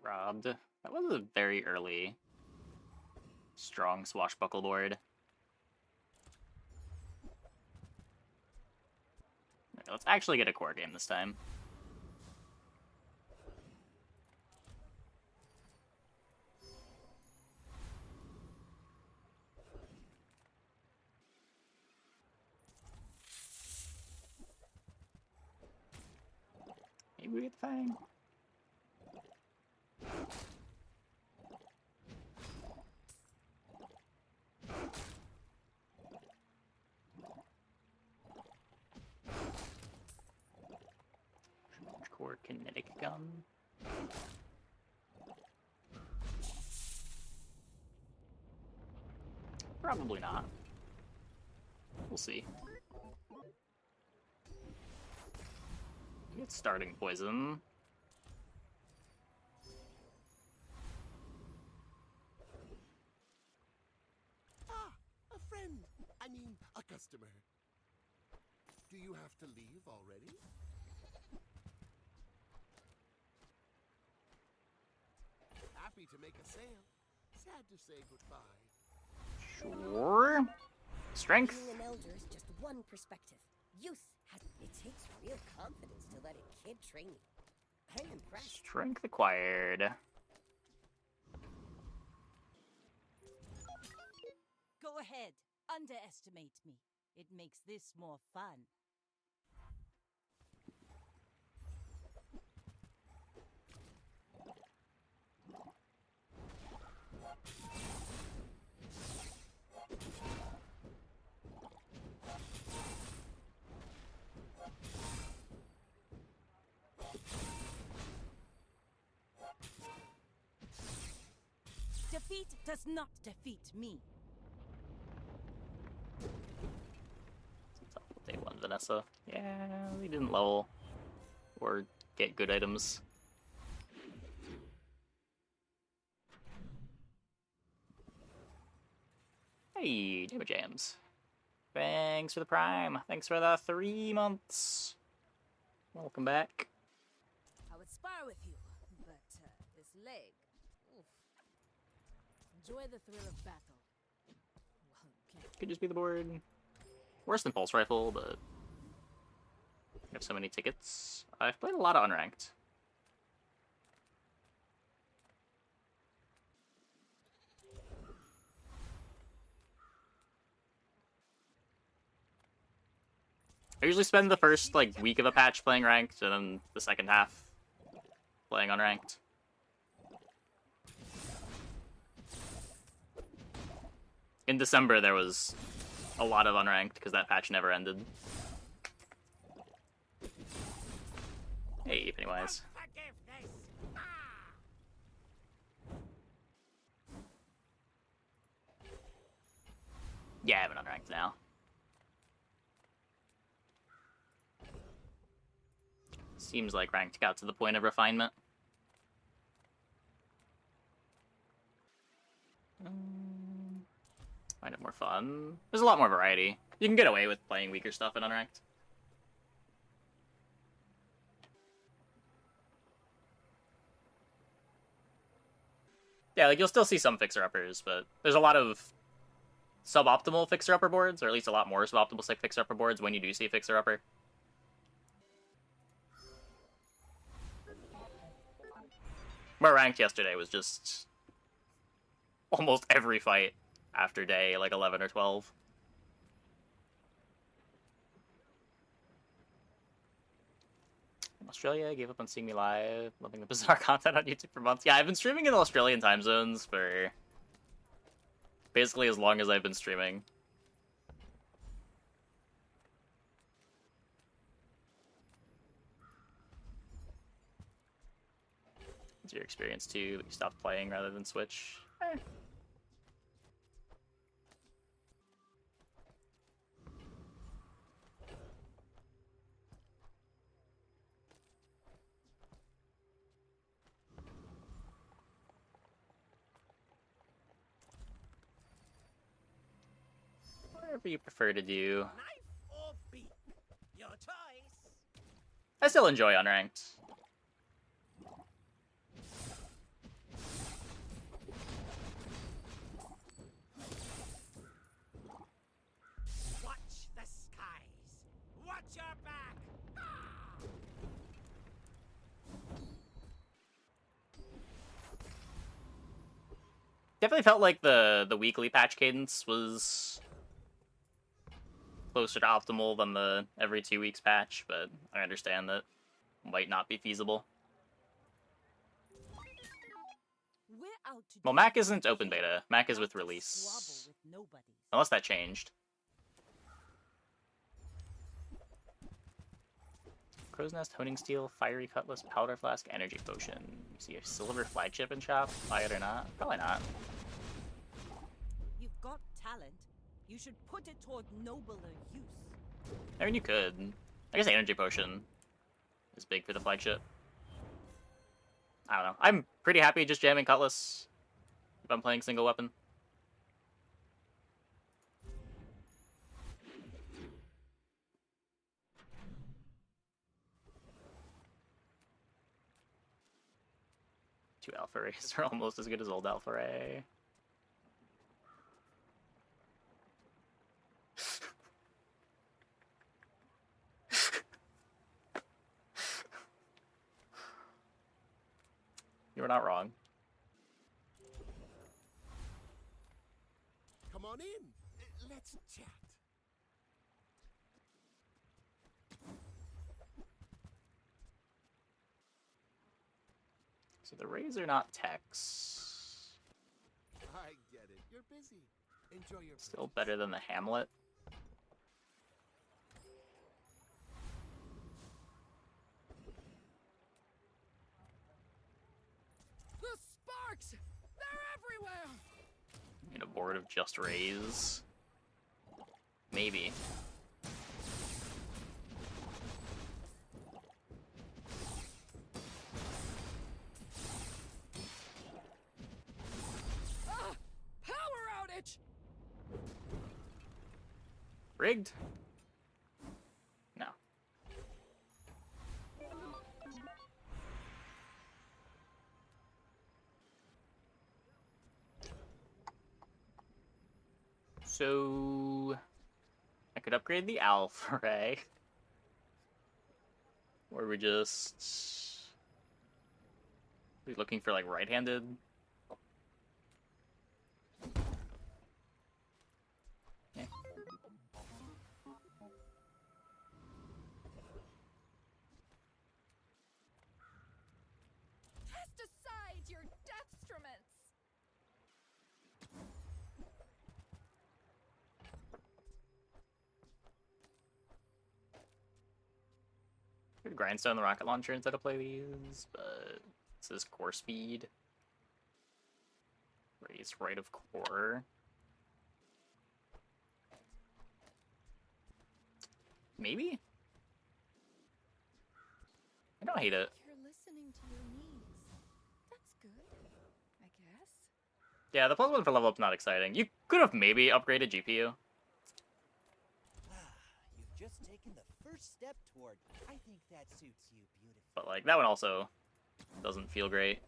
Robbed. That was a very early, strong swashbuckle board. Okay, let's actually get a core game this time. Maybe we get the Fang. Core kinetic gun. Probably not. We'll see. It's starting poison. Ah, a friend. I mean, a customer. Do you have to leave already? Happy to make a sale. Sad to say goodbye. Sure. Strength. Being an elder is just one perspective. Youth has... It takes real confidence to let a kid train you. I'm impressed. Strength acquired. Go ahead. Underestimate me. It makes this more fun. Defeat does not defeat me. Day one, Vanessa. Yeah, we didn't level or get good items. Hey, Jama Jams. Thanks for the Prime. Thanks for the 3 months. Welcome back. I would spar with you, but this leg. Oof. Enjoy the thrill of battle. Well, Could just be the board. Worse than Pulse Rifle, but I have so many tickets. I've played a lot of unranked. I usually spend the first week of a patch playing ranked, and then the second half playing unranked. In December, there was a lot of unranked because that patch never ended. Hey, Pennywise. Yeah, I'm unranked now. Seems like ranked got to the point of refinement. Find it more fun. There's a lot more variety. You can get away with playing weaker stuff in unranked. Yeah, you'll still see some fixer-uppers, but there's a lot of suboptimal fixer-upper boards, or at least a lot more suboptimal fixer-upper boards when you do see fixer-upper. Where ranked yesterday was just almost every fight after day 11 or 12. Australia gave up on seeing me live, loving the Bazaar content on YouTube for months. Yeah, I've been streaming in Australian time zones for basically as long as I've been streaming. It's your experience too, that you stopped playing rather than Switch. Whatever you prefer to do. Knife or beak? Your choice. I still enjoy unranked. Definitely felt like the weekly patch cadence was closer to optimal than the every 2 weeks patch, but I understand that might not be feasible. We're out to Well, do Mac the isn't open thing, beta. Mac is not with to squabble release. with nobodies. Unless that changed. Crow's Nest, Honing Steel, Fiery Cutlass, Powder Flask, Energy Potion. You see a silver flagship in shop? Buy it or not? Probably not. You've got talent. You should put it toward nobler use. I mean, you could. I guess Energy Potion is big for the flagship. I don't know. I'm pretty happy just jamming Cutlass if I'm playing single weapon. Two Alpha Rays are almost as good as old Alpha Ray. You were not wrong. Come on in. Let's chat. So the Rays are not techs. I get it. You're busy. Enjoy your Still better than the Hamlet. The sparks! They're everywhere! In a board of just Rays. Maybe. Ah! Power outage! Rigged? No. So I could upgrade the Alpha Ray. Or we just be looking for like right-handed. Yeah. Cast aside your deathstruments! Could grindstone the rocket launcher instead of play these, but this is core speed. Raise right of core. Maybe? I don't hate it. You're listening to your knees. That's good, I guess. Yeah, the +1 for level up's not exciting. You could have maybe upgraded GPU. You've just taken the first step toward. I think that suits you beautifully. But like that one also doesn't feel great.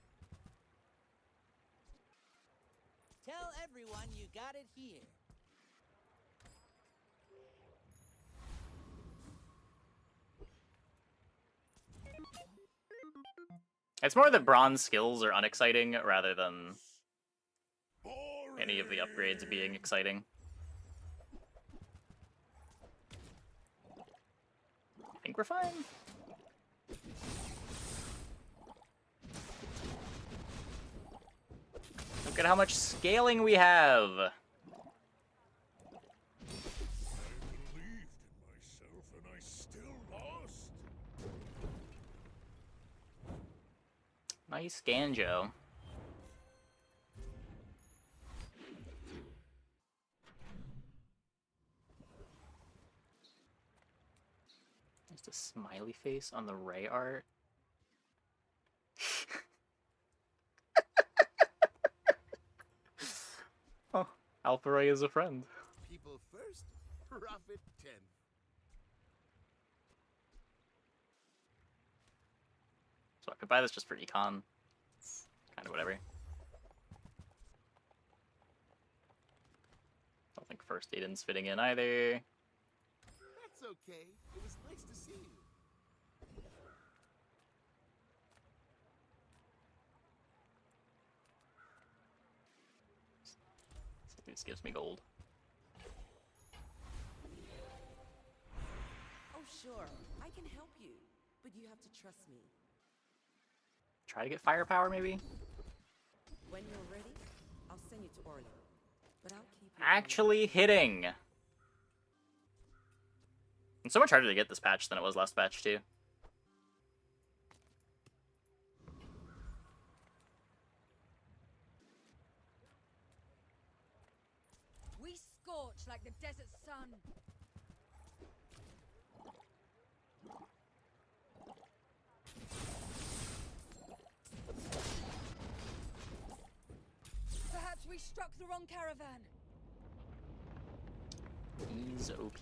Tell everyone you got it here. It's more that bronze skills are unexciting rather than any of the upgrades being exciting. I think we're fine. Look at how much scaling we have. I believed in myself and I still lost. Nice Ganjo. Just a smiley face on the Ray art. Oh, Alpha Ray is a friend. People first, profit 10th. So I could buy this just for econ. It's kind of whatever. Don't think first Aiden's fitting in either. That's okay. It was nice to see you. This gives me gold. Oh, sure. I can help you, but you have to trust me. Try to get firepower, maybe? When you're ready, I'll send you to Orlando. But I'll keep you Actually hitting! It's so much harder to get this patch than it was last patch, too. We scorch like the desert sun. Perhaps we struck the wrong caravan. Bees OP.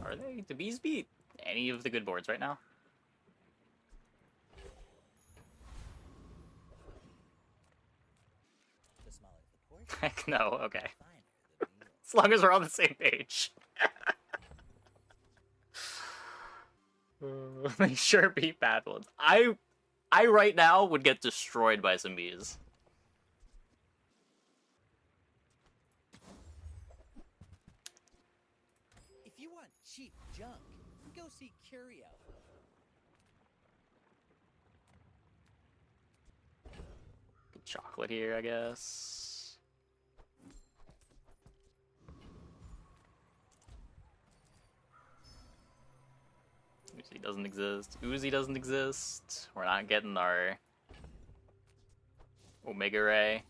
Are they? Do bees beat any of the good boards right now? The smaller the portion, Heck no, okay. the finer the meal. As long as we're on the same page. They sure beat bad ones. I right now would get destroyed by some bees. If you want cheap junk, go see Curio. Good chocolate here, I guess. Uzi doesn't exist. Uzi doesn't exist. We're not getting our Omega Ray.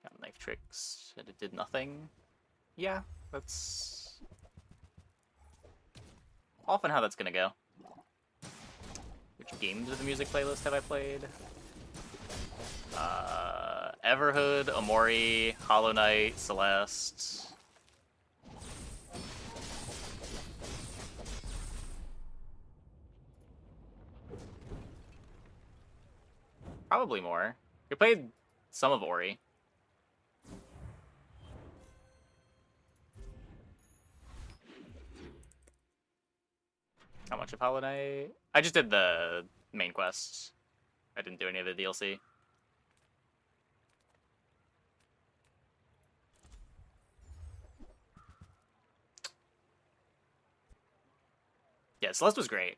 Got knife tricks, and it did nothing. Yeah, that's often how that's gonna go. Which games of the music playlist have I played? Everhood, Omori, Hollow Knight, Celeste. Probably more. We played some of Ori. How much of Hollow Knight? I just did the main quests. I didn't do any of the DLC. Yeah, Celeste was great.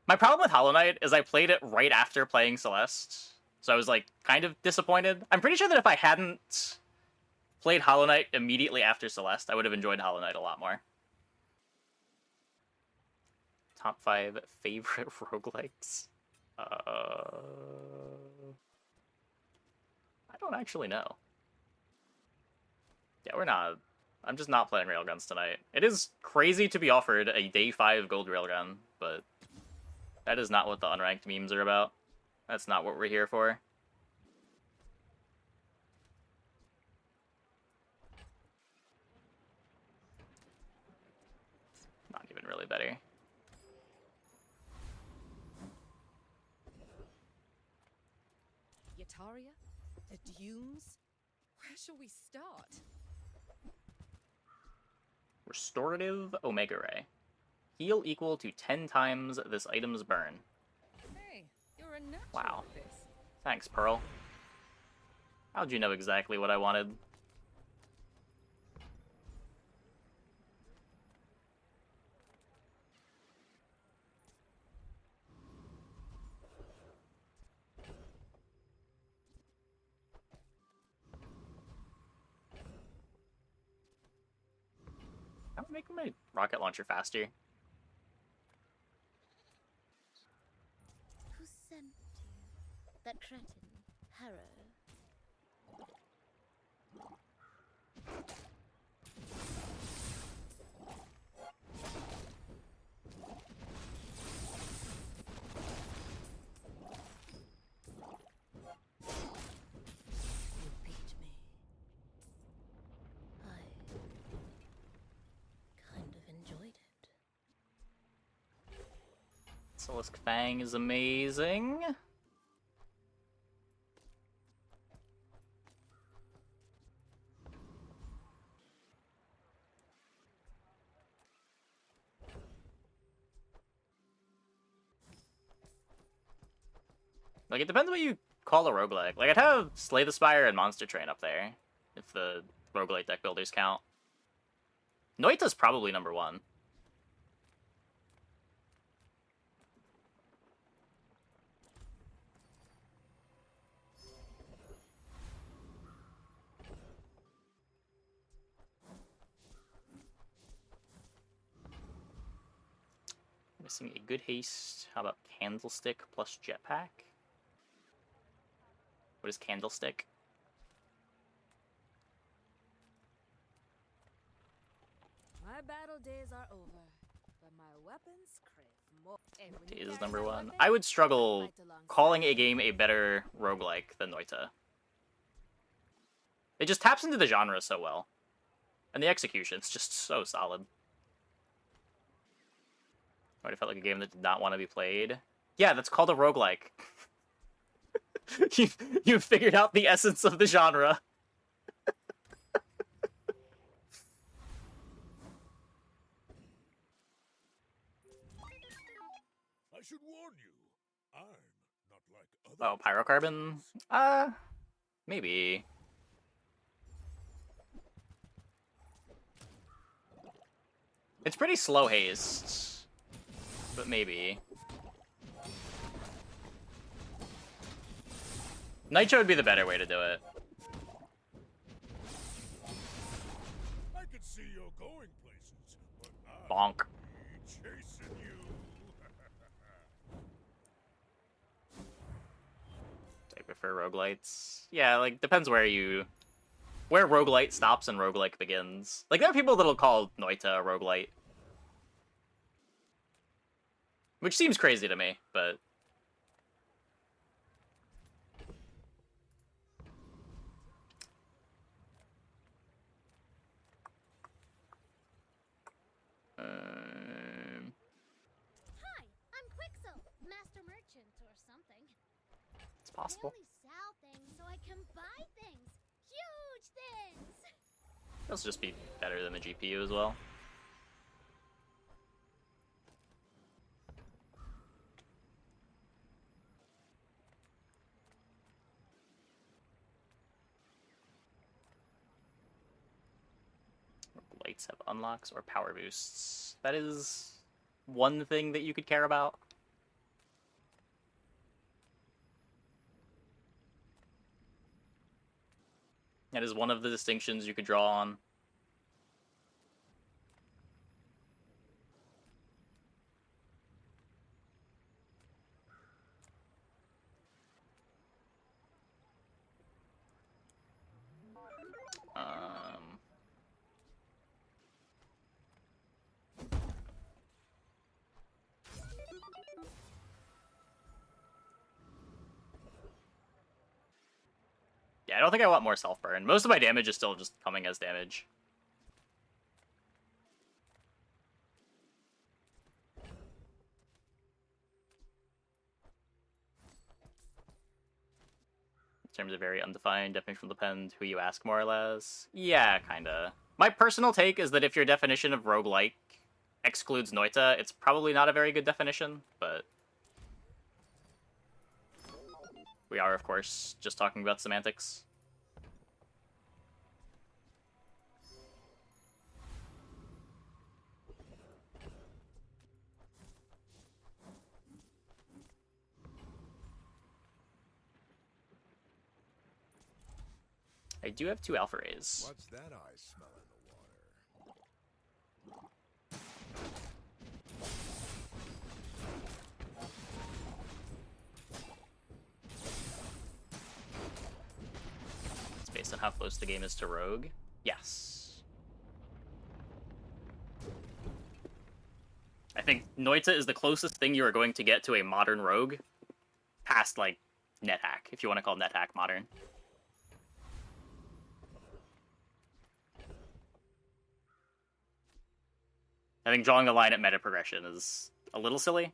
My problem with Hollow Knight is I played it right after playing Celeste, so I was like kind of disappointed. I'm pretty sure that if I hadn't played Hollow Knight immediately after Celeste, I would have enjoyed Hollow Knight a lot more. Top 5 favorite roguelikes? I don't actually know. Yeah, we're not. I'm just not playing Railguns tonight. It is crazy to be offered a day 5 gold Railgun, but that is not what the unranked memes are about. That's not what we're here for. Not even really better. Yataria? The Dunes? Where shall we start? Restorative Omega Ray. Heal equal to 10 times this item's burn. Hey, you're a natural Wow. at this. Thanks, Pearl. How'd you know exactly what I wanted? I'm making my rocket launcher faster. Who sent you? That cretin, Harrow. You beat me. I kind of enjoyed it. Silisk Fang is amazing. Like, it depends what you call a roguelike. Like, I'd have Slay the Spire and Monster Train up there, if the roguelike deck builders count. Noita's probably number one. Missing a good haste. How about Candlestick plus Jetpack? What is Candlestick? My battle days are over, but my weapons crave more. And when you Is carry number my one. weapon, I would struggle fight alongside calling a you. game a better roguelike than Noita. It just taps into the genre so well. And the execution's just so solid. Might have felt like a game that did not want to be played. Yeah, that's called a roguelike. you figured out the essence of the genre. I should warn you, I'm not like other. Oh, Pyrocarbon? Maybe. It's pretty slow haste. But maybe. Nitro would be the better way to do it. I can see you're going places, but Bonk. I'll be chasing you. I prefer roguelites. Yeah, like, depends where roguelite stops and roguelike begins. Like, there are people that'll call Noita a roguelite. Which seems crazy to me, but... Hi, I'm Quixel, Master Merchant or something. It's I possible. only sell things so I can buy things. Huge things! It'll also just be better than the GPU as well. Lights have unlocks or power boosts. That is one thing that you could care about. That is one of the distinctions you could draw on. Um... Yeah, I don't think I want more self-burn. Most of my damage is still just coming as damage. In terms of very undefined definition will depend who you ask, more or less. Yeah, kinda. My personal take is that if your definition of roguelike excludes Noita, it's probably not a very good definition, but... we are, of course, just talking about semantics. I do have 2 Alpha Rays. What's that I smell in the water? It's based on how close the game is to Rogue. Yes. I think Noita is the closest thing you are going to get to a modern Rogue, past, like, NetHack, if you want to call NetHack modern. I think drawing the line at meta progression is a little silly.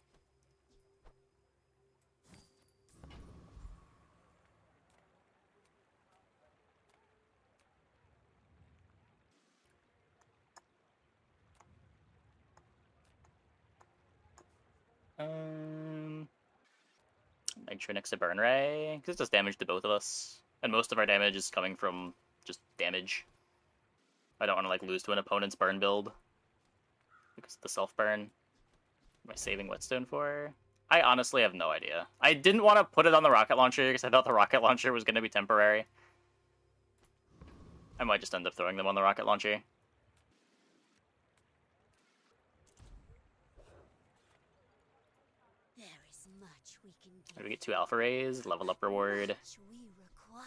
Make sure next to Burn Ray, because it does damage to both of us. And most of our damage is coming from just damage. I don't want to like lose to an opponent's burn build. Because of the self-burn. Am I saving Whetstone for? I honestly have no idea. I didn't want to put it on the rocket launcher because I thought the rocket launcher was going to be temporary. I might just end up throwing them on the rocket launcher. There is much we can do. Maybe we get 2 Alpha Rays, level up reward. Much we require.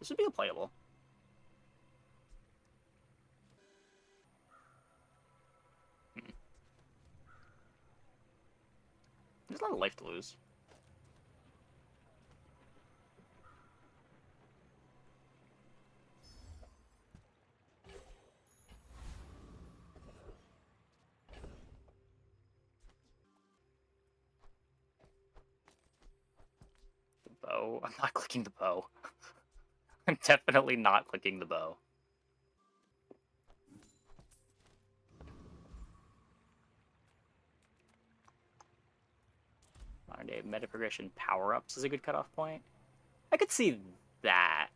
This would be a playable. There's a lot of life to lose. The bow? I'm not clicking the bow. I'm definitely not clicking the bow. Modern day meta progression power-ups is a good cutoff point. I could see that.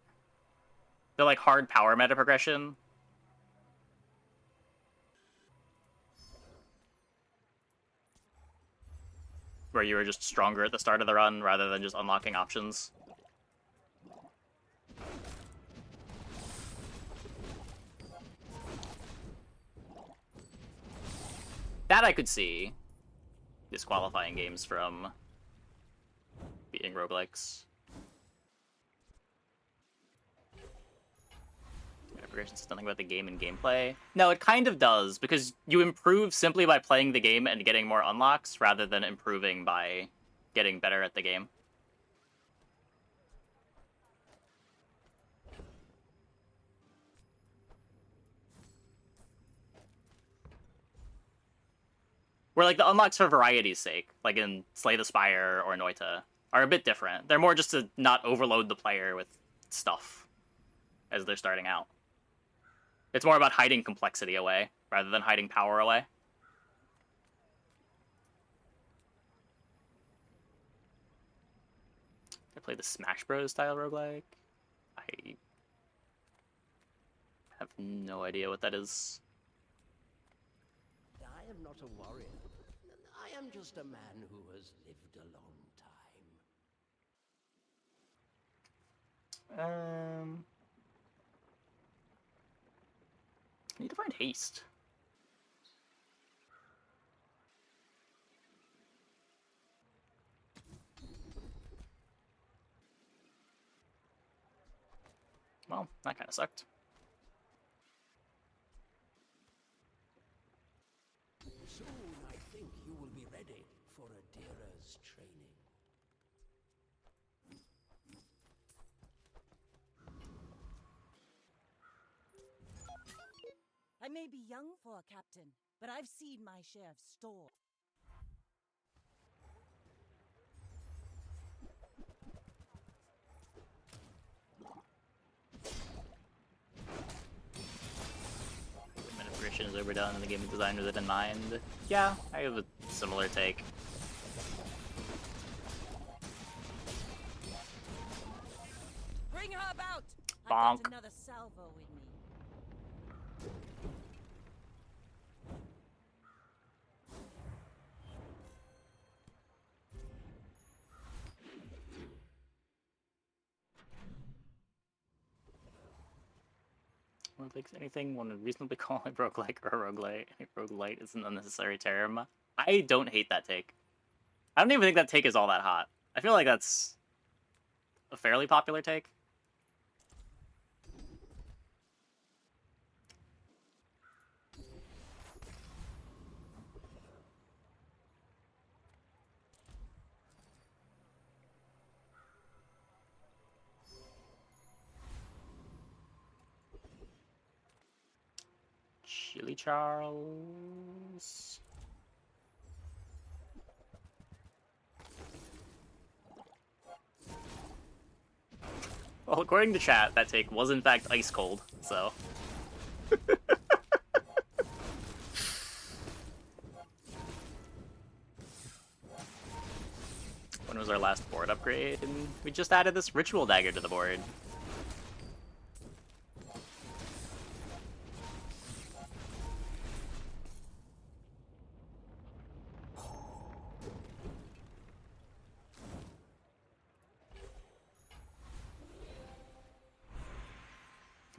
The like hard power meta progression. Where you were just stronger at the start of the run rather than just unlocking options. That I could see disqualifying games from beating roguelikes. Progression says nothing about the game and gameplay. No, it kind of does, because you improve simply by playing the game and getting more unlocks, rather than improving by getting better at the game. Where, like, the unlocks for variety's sake, like in Slay the Spire or Noita, are a bit different. They're more just to not overload the player with stuff as they're starting out. It's more about hiding complexity away, rather than hiding power away. I play the Smash Bros. Style roguelike. I have no idea what that is. I am not a warrior. I am just a man who has lived a long time. I need to find haste. Well, that kind of sucked. Soon I think you will be ready for Adira's training. I may be young for a captain, but I've seen my share of store. Meta progression is overdone and the game design with it in mind. Yeah, I have a similar take. Bring her about! Bonk. I've got another salvo in me. I don't think anything one would reasonably call a roguelike or a roguelite. A roguelite is an unnecessary term. I don't hate that take. I don't even think that take is all that hot. I feel like that's a fairly popular take. Chili Charles. Well, according to chat, that take was in fact ice cold, so. sword upgrade, and we just added this ritual dagger to the board.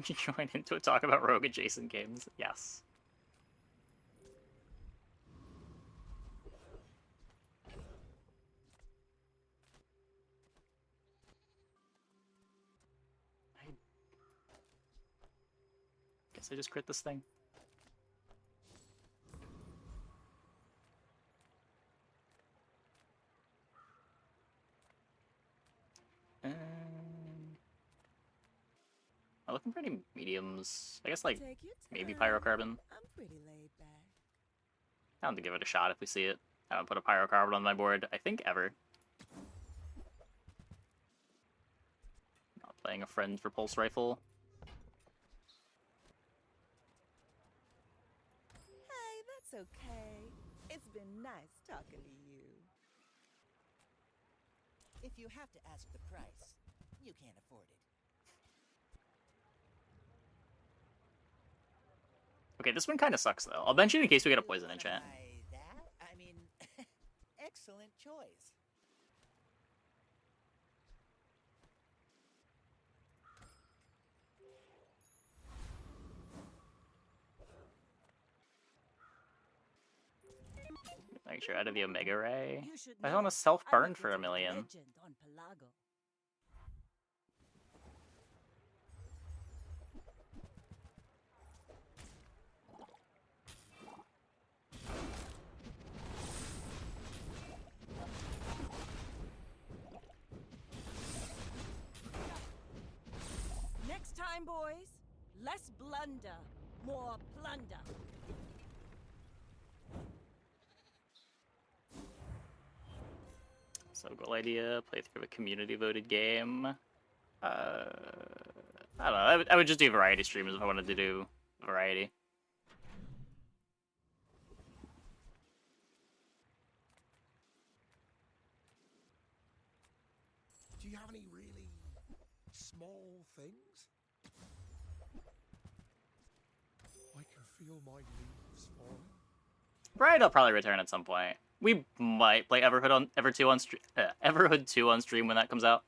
You join into a talk about rogue adjacent games? Yes. I guess I just crit this thing. I'm looking for any mediums. I guess, like, Take your maybe time. pyrocarbon. I'm pretty laid back. Down to give it a shot if we see it. I haven't put a pyrocarbon on my board, I think, ever. Not playing a friend for pulse rifle. Hey, that's okay. It's been nice talking to you. If you have to ask the price, you can't afford it. Okay, this one kind of sucks, though. I'll mention in case we get a poison enchant. Buy that? I mean, excellent choice. Make sure out of the Omega Ray. You should I know, want to self-burn I for a recruited million. legend on Pelago. Next time, boys, less blunder, more plunder. So, goal idea, play through a community-voted game. I don't know, I would just do variety streams if I wanted to do variety. Do you have any really small things? I can feel my leaves falling. Variety I'll probably return at some point. We might play Everhood 2 on stream. Everhood 2 on stream when that comes out.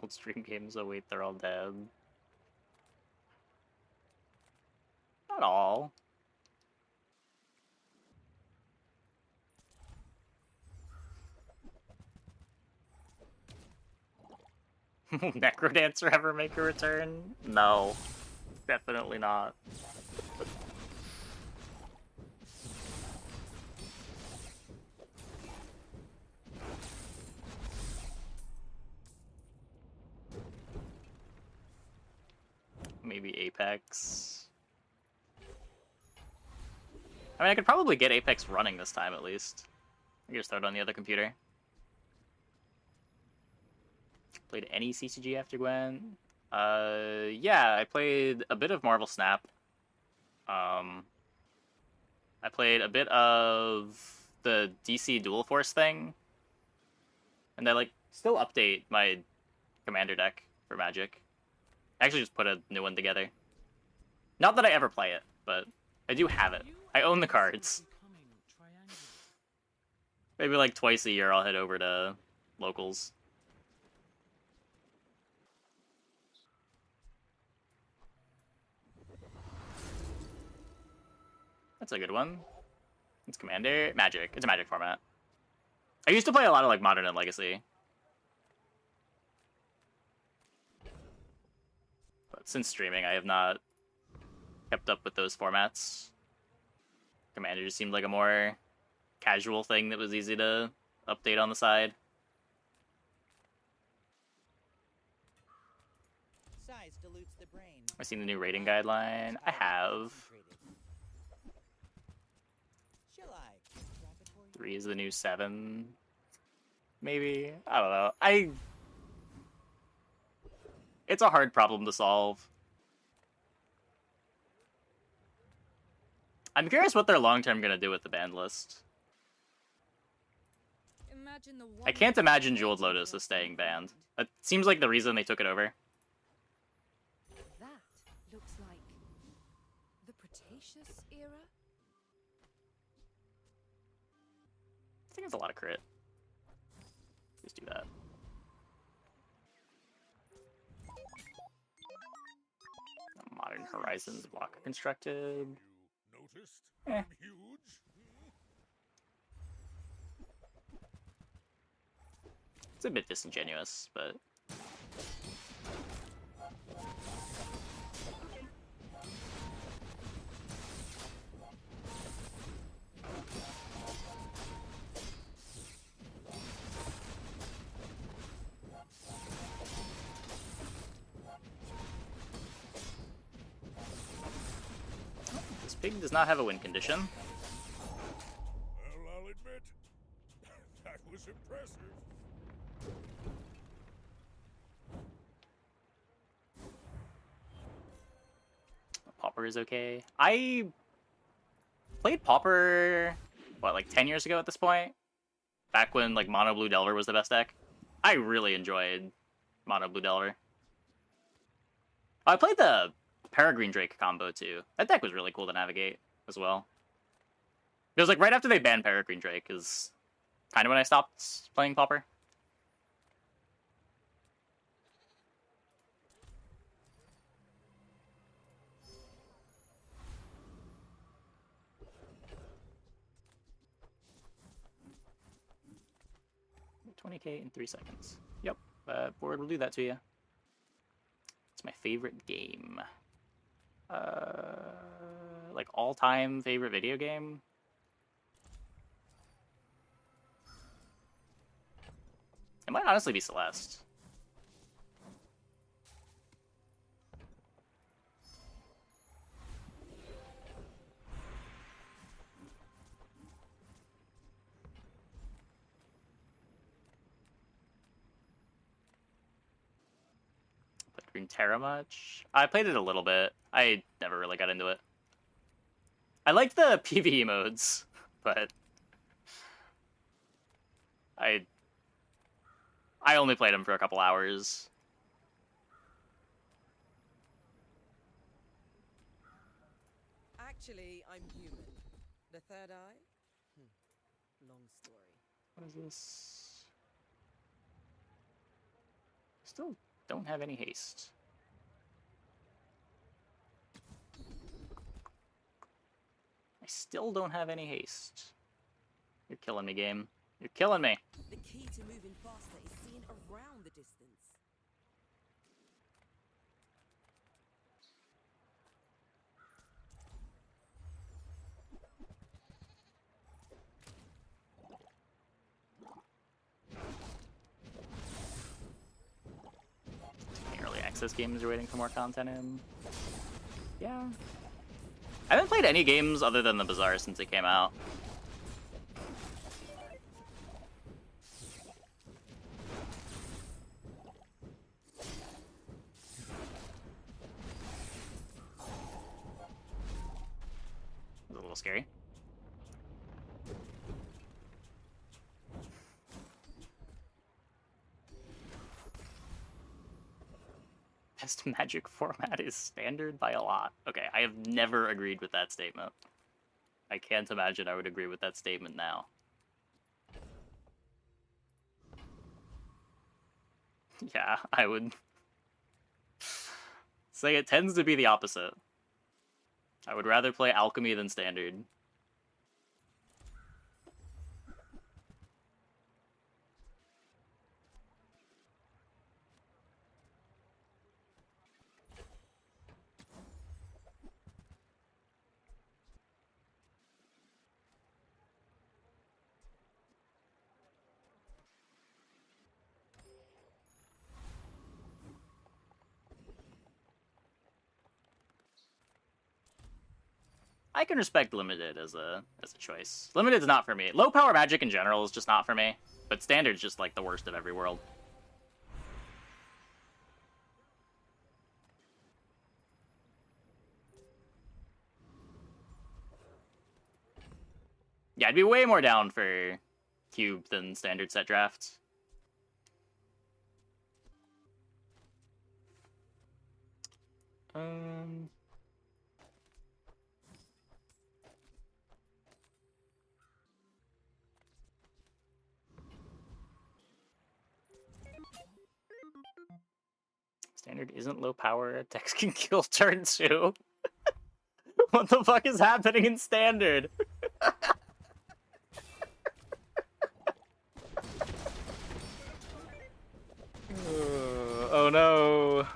Old stream games, oh wait, they're all dead. Not all. Necrodancer ever make a return? No. Definitely not. Maybe Apex. I mean, I could probably get Apex running this time at least. I can just throw it on the other computer. Played any CCG after Gwen? Yeah, I played a bit of Marvel Snap. I played a bit of the DC Dual Force thing. And I, like, still update my Commander deck for Magic. I actually just put a new one together. Not that I ever play it, but I do have it. I own the cards. Maybe like twice a year I'll head over to locals. That's a good one. It's Commander. Magic. It's a Magic format. I used to play a lot of like Modern and Legacy. But since streaming, I have not kept up with those formats. Commander just seemed like a more casual thing that was easy to update on the side. Size dilutes the brain. I've seen the new rating guideline. I have. Shall I grab it for you? 3 is the new 7. Maybe. I don't know. I It's a hard problem to solve. I'm curious what they're long-term gonna do with the banned list. Imagine the I can't imagine Jeweled Lotus is staying banned. That seems like the reason they took it over. That looks like the Cretaceous era. I think it's a lot of crit. Just do that. Modern Horizons block constructed. Noticed? Eh. I'm huge. It's a bit disingenuous, but this pig does not have a win condition. Well, I'll admit, that was impressive. Pauper is okay. I played Pauper, what, like 10 years ago at this point? Back when, like, Mono Blue Delver was the best deck. I really enjoyed Mono Blue Delver. I played the Peregrine Drake combo, too. That deck was really cool to navigate, as well. It was, like, right after they banned Peregrine Drake is kind of when I stopped playing Pauper. $20K in 3 seconds. Yep, board will do that to you. It's my favorite game. Like all-time favorite video game? It might honestly be Celeste. Played Runeterra much? I played it a little bit. I never really got into it. I liked the PvE modes, but I only played them for a couple hours. Actually, I'm human. The third eye? Long story. What is this? Still don't have any haste. I still don't have any haste. You're killing me, game. You're killing me. The key to moving faster is seeing around the distance. Early access games are waiting for more content in. Yeah. I haven't played any games other than the Bazaar since it came out. It was a little scary. Best Magic format is standard by a lot. Okay, I have never agreed with that statement. I can't imagine I would agree with that statement now. Yeah, I would say it tends to be the opposite. I would rather play Alchemy than Standard. I can respect Limited as a choice. Limited's not for me. Low power Magic in general is just not for me, but Standard's just like the worst of every world. Yeah, I'd be way more down for cube than standard set draft. Standard isn't low power. Attacks can kill turn 2. What the fuck is happening in standard? Oh no.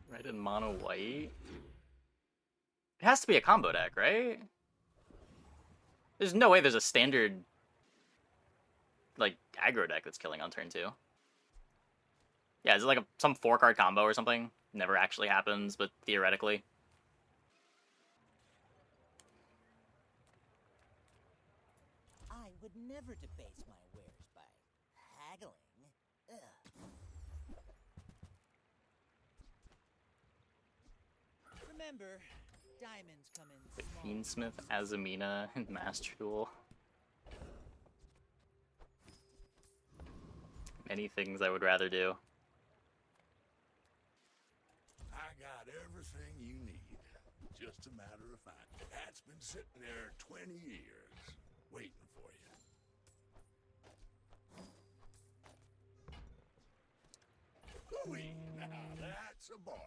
Red and mono white? It has to be a combo deck, right? There's no way there's a standard, like, aggro deck that's killing on turn 2. Yeah, is it like some 4-card combo or something? Never actually happens, but theoretically. I would never debase my wares by haggling. Ugh. Remember, diamonds come in small. Fiendsmith, Azamina, and Master Duel. Many things I would rather do. I got everything you need. Just a matter of fact. That's been sitting there 20 years, waiting for you. Ooh, now that's a bargain.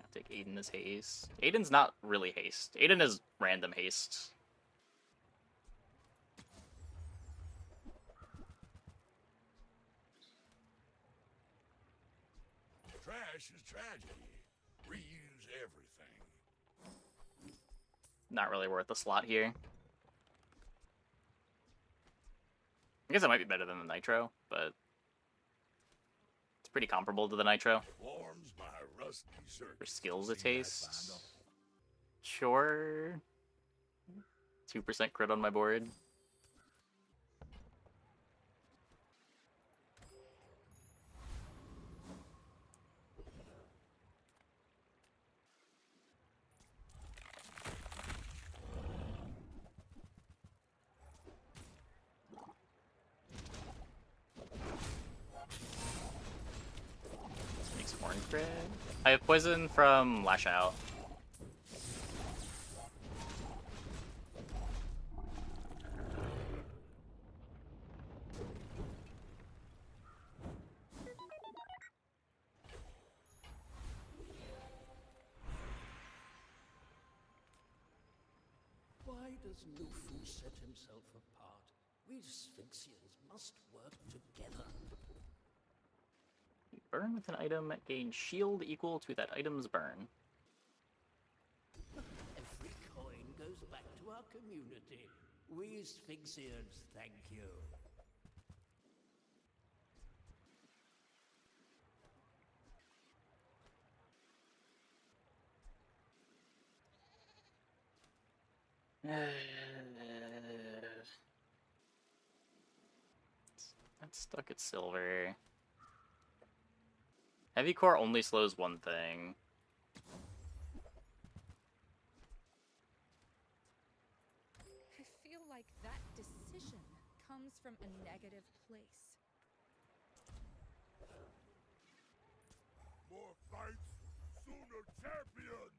I'll take Aiden as haste. Aiden's not really haste. Aiden is random haste. Trash is tragedy. Reuse everything. Not really worth the slot here. I guess it might be better than the Nitro, but it's pretty comparable to the Nitro. Warms my rusty circuit. For skills it See that tastes. final? Sure. 2% crit on my board. Let's make some orange bread. I have poison from Lash Out. Why does Lufu set himself apart? We Sphinxians must work together. Burn with an item, gain shield equal to that item's burn. Every coin goes back to our community. We Sphinxians thank you. That's stuck at silver. Heavy core only slows one thing. I feel like that decision comes from a negative place. More fights, sooner champion!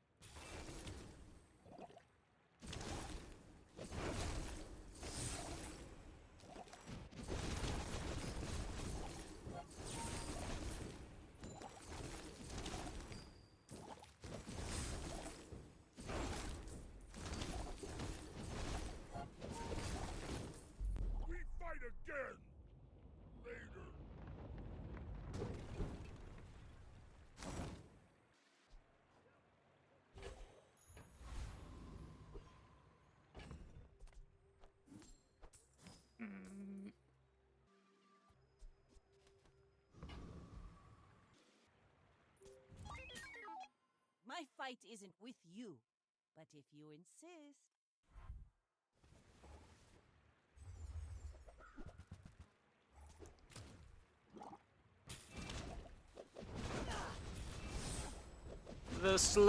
We fight again! Later! Hmm. My fight isn't with you. but if you insist. The slows.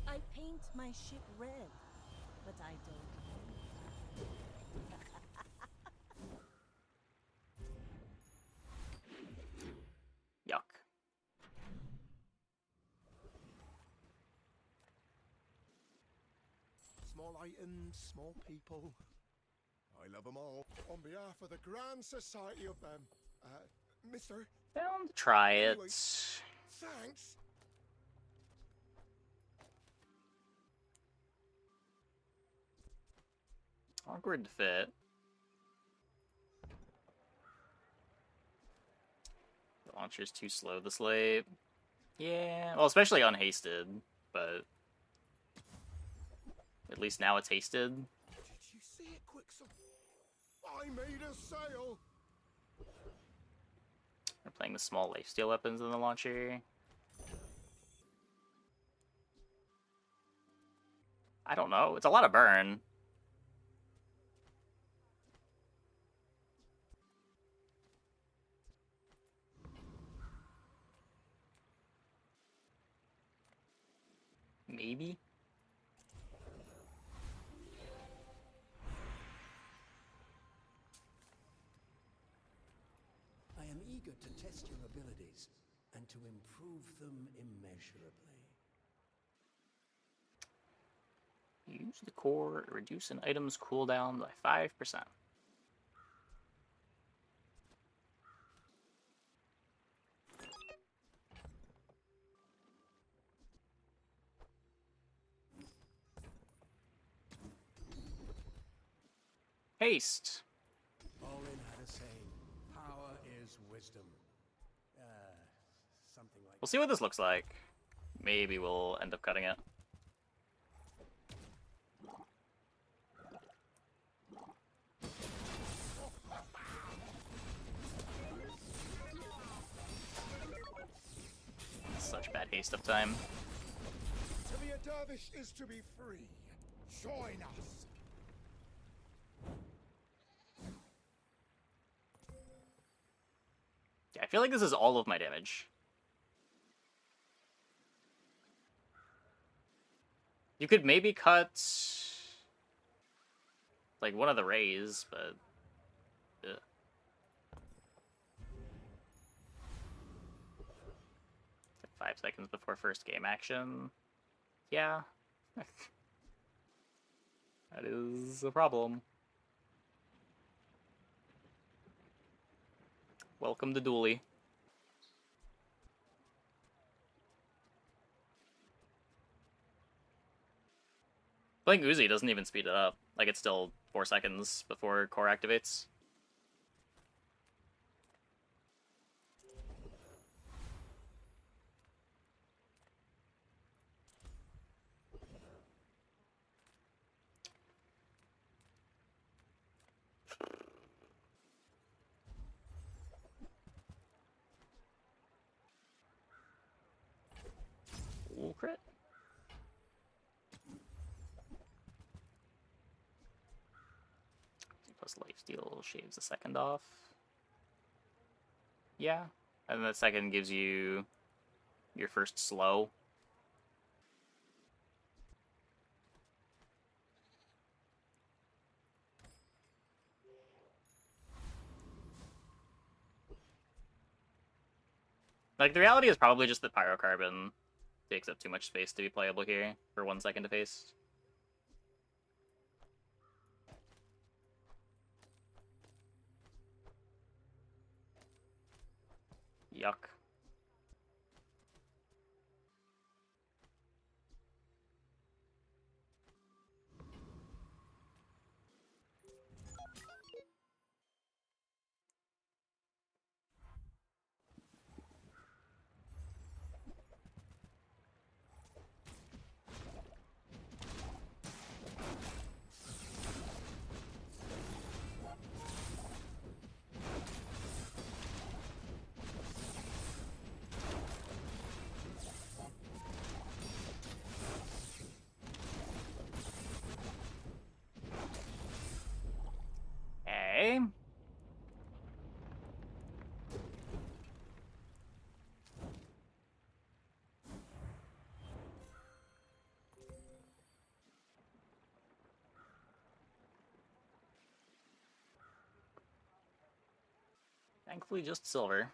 I paint my ship red, but I don't. Yuck. Small items, small people. I love them all. On behalf of the Grand Society of them. Mister, Don't try it. Anyway. Thanks. Awkward to fit. The launcher's too slow this late. Yeah, well, especially unhasted, but at least now it's hasted. Did you see it, Quicksilver? I made a sail. We're playing the small lifesteal weapons in the launcher. I don't know. It's a lot of burn. Maybe? I am eager to test your abilities and to improve them immeasurably. Use the core to reduce an item's cooldown by 5%. Haste. Orin had a saying, power is wisdom. Something like We'll see what this looks like. Maybe we'll end up cutting it. Such bad haste of time. To be a dervish is to be free. Join us. Yeah, I feel like this is all of my damage. You could maybe cut like one of the rays, but ugh. 5 seconds before first game action. Yeah. That is a problem. Welcome to Dooley. Playing Uzi doesn't even speed it up. Like, it's still 4 seconds before core activates. Ooh, crit. Plus lifesteal shaves a second off. Yeah. And the second gives you your first slow. Like, the reality is probably just that Pyrocarbon takes up too much space to be playable here for 1 second to face. Yuck. Thankfully, just silver.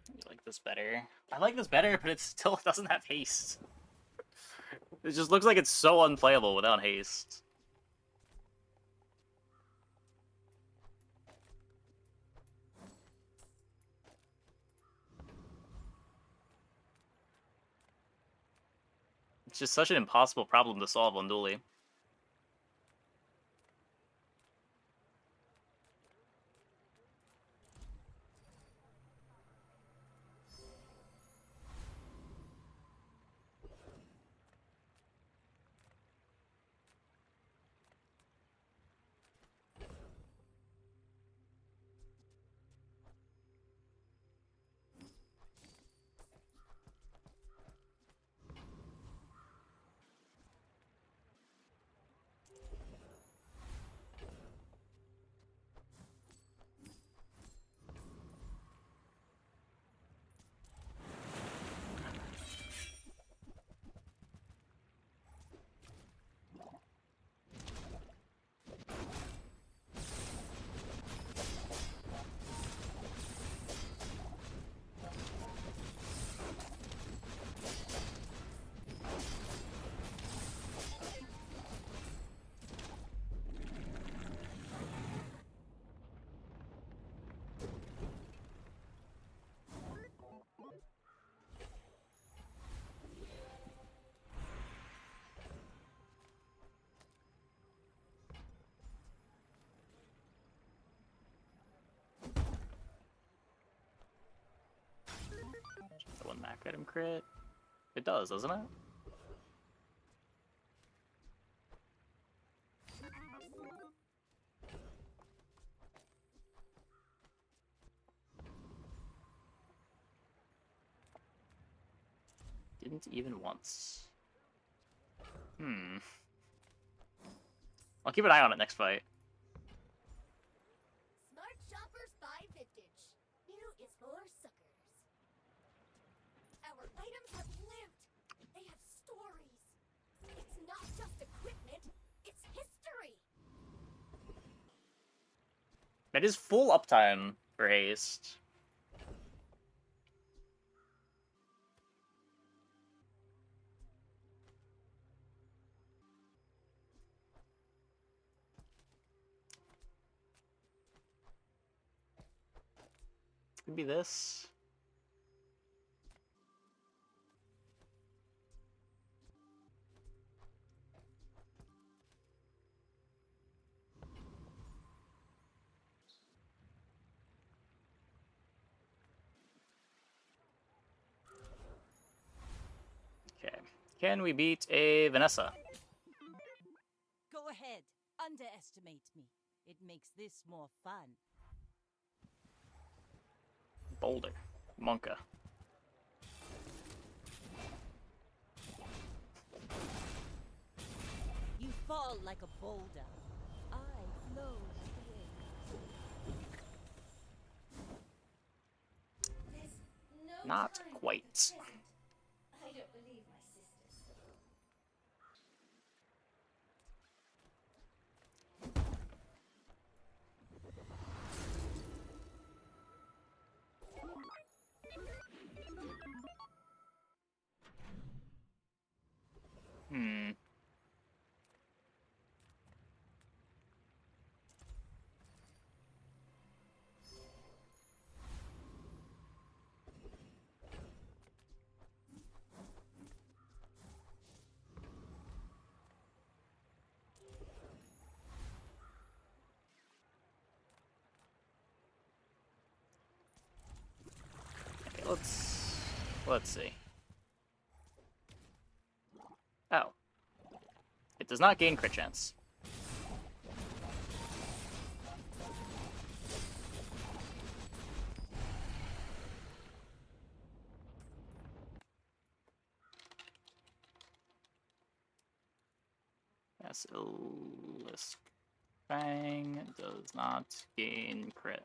I like this better. I like this better, but it still doesn't have haste. It just looks like it's so unplayable without haste. It's just such an impossible problem to solve on Dually. The one Mac item crit? It does, doesn't it? Didn't even once. I'll keep an eye on it next fight. Smart shoppers buy vintage. New is for suckers. Our items have lived. They have stories. It's not just equipment, it's history. That is full uptime for haste. Could be this. Okay. Can we beat a Vanessa? Go ahead. Underestimate me. It makes this more fun. Boulder. Monka. You fall like a boulder. I flow like a wave. There's no Not time like quite. the present. I don't believe my sisters. Okay, let's see. Oh. It does not gain crit chance. Basilisk Fang does not gain crit.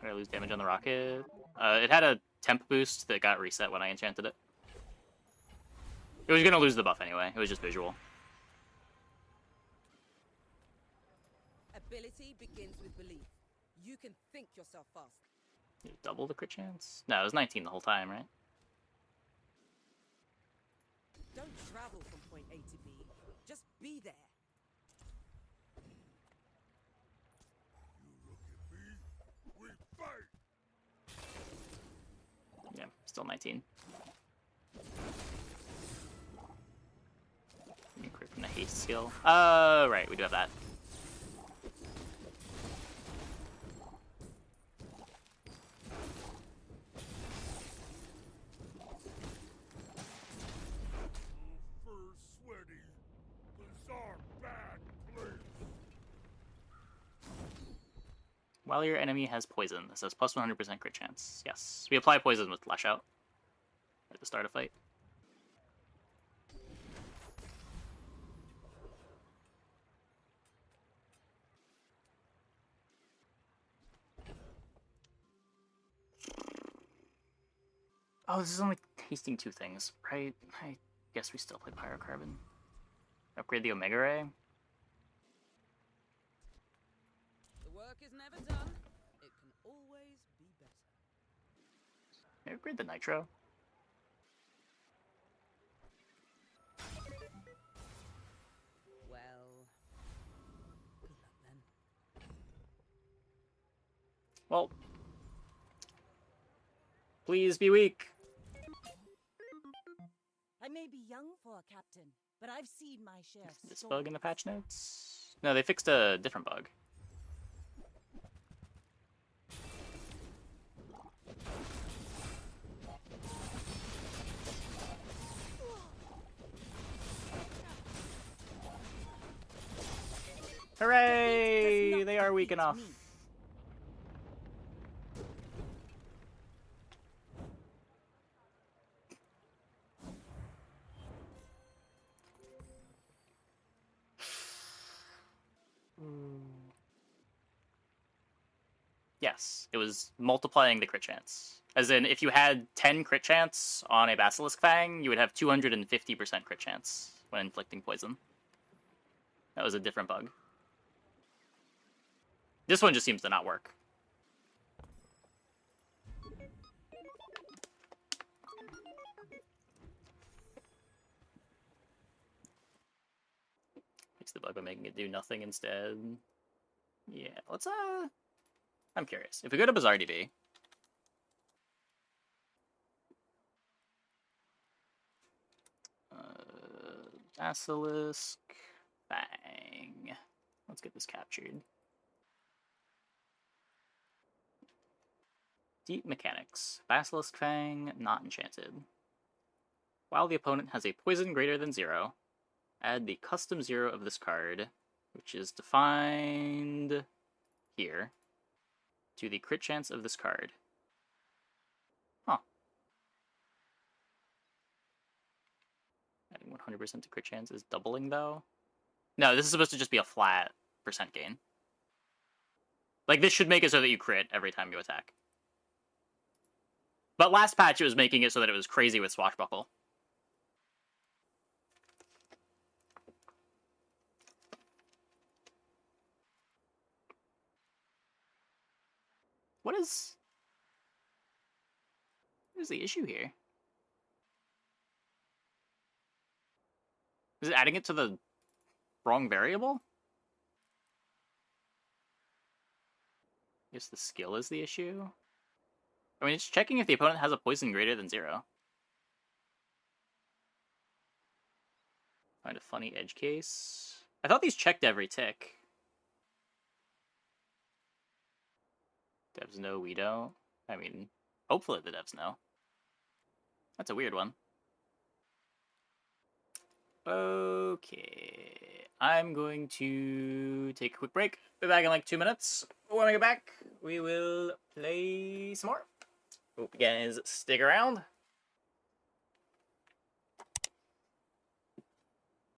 Did I lose damage on the rocket? It had a temp boost that got reset when I enchanted it. It was gonna lose the buff anyway. It was just visual. Ability begins with belief. You can think yourself fast. Double the crit chance? No, it was 19 the whole time, right? Don't travel from point A to B. Just be there. You look at me, we fight! Yeah, still 19. You crit from the haste skill. Right, we do have that. Sweaty. Bazaar, bad place. While your enemy has poison, this says plus 100% crit chance. Yes, we apply poison with Lash Out at the start of fight. Oh, this is only tasting 2 things, right? I guess we still play Pyrocarbon. Upgrade the Omega Ray. The work is never done. It can always be better. Maybe upgrade the Nitro. Well, good luck then. Well, please be weak. I may be young for a captain, but I've seen my share of This storms. bug in the patch notes? No, they fixed a different bug. Hooray! They are weak enough. Yes, it was multiplying the crit chance. As in, if you had 10 crit chance on a Basilisk Fang, you would have 250% crit chance when inflicting poison. That was a different bug. This one just seems to not work. Fix the bug by making it do nothing instead. Yeah, let's I'm curious. If we go to Bazaar DB, Basilisk Fang. Let's get this captured. Deep Mechanics. Basilisk Fang, not enchanted. While the opponent has a poison greater than 0, add the custom 0 of this card, which is defined here, to the crit chance of this card. Huh. Adding 100% to crit chance is doubling, though? No, this is supposed to just be a flat percent gain. Like, this should make it so that you crit every time you attack. But last patch, it was making it so that it was crazy with Swashbuckle. What is the issue here? Is it adding it to the wrong variable? I guess the skill is the issue. I mean, it's checking if the opponent has a poison greater than 0. Find a funny edge case. I thought these checked every tick. Devs know we don't. I mean, hopefully the devs know. That's a weird one. Okay. I'm going to take a quick break. Be back in like 2 minutes. When we get back, we will play some more. Hope you guys stick around.